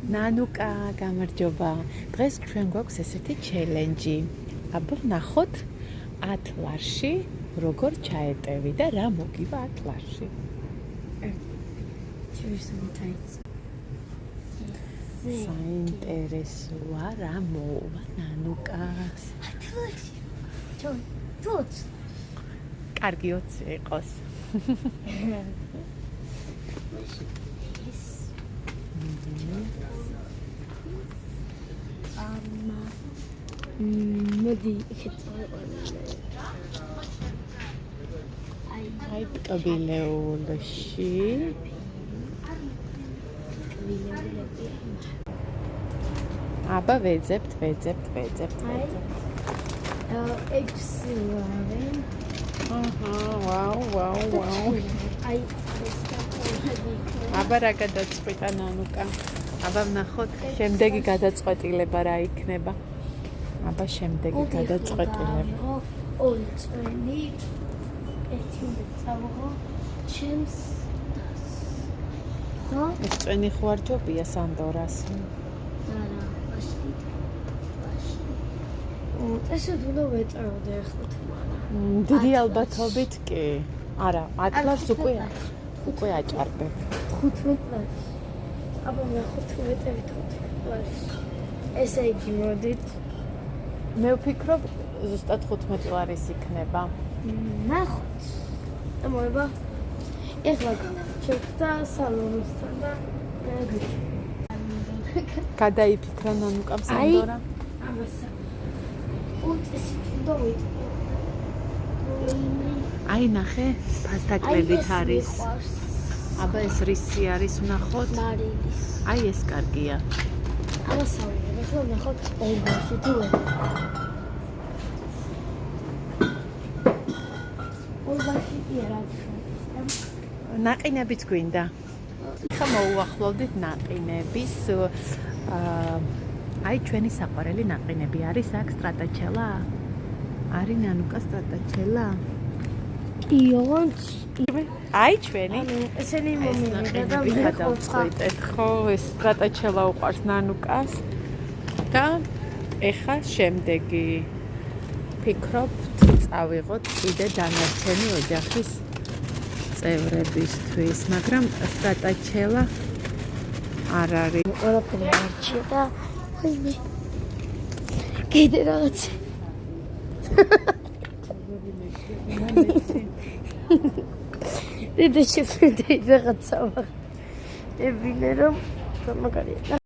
ნანუკა, გამარჯობა. დღეს ჩვენ გვაქვს ესეთი ჩელენჯი. აბა ვნახოთ 10 ლარში როგორ ჩაეტევი და რა მოგივა 10 ლარში. საინტერესოა რა მოვა ნანუკას. 10 ლარში. თუც. კარგი 20 იყოს. მოდი იქეთ აი ტკბილეულში აბა ვეძებთ აი 6 ლარი ვაუ აი აბა რა გადაწყვიტა ნანუკა აბა ვნახოთ შემდეგი გადაწყვეტილება რა იქნება აბა შემდეგი გადაწყვეტილება ორი წვენი ერთი უნდა წავიღო ჩემს ხო ეს წვენი ხო არ ჯობია სანდორას არა ვაშლი ესე უნდა ვეწევდე ახლა თმარა დიდი ალბათობით კი არა 10 ლარს უკვე აჭარბებ 15 ლარს აბა მე 15 ლარს ესე იგი მოდით მე ვფიქრობ ზუსტად 15 ლარის იქნება ნახოთ მოება ეხლა შევხვდა სალონისთან და გადაიფიქრა ნანუკამ სანდორა ამასა უწესი დოვით აი ნახე ფასდაკლებით არის აბა ეს რისი არის ვნახოთ მარილის აი ეს კარგია ამასავე ახლა ვნახოთ ორგანში თუ ორგანში რა ნაყინებიც გვინდა ხა მოუახლოვდით ნაყინების აი ჩვენი საყვარელი ნაყინები არის აქ სტრატაჩელა არის ნანუკა სტრატაჩელა იონც აი ჩვენი ესენი მომენტი და გადავწყვიტეთ ხო ეს სტრატაჩელა უყვარს ნანუკას და ეხა შემდეგი ფიქრობთ წავიღოთ კიდე დანარჩენი ოჯახის წევრებისთვის მაგრამ სტრატაჩელა არ არის ყველაფერი არჩია და ვაიმე კიდე რაღაც დედა შეფრიდე რაღაცა ვარ ებინე რომ მაგარია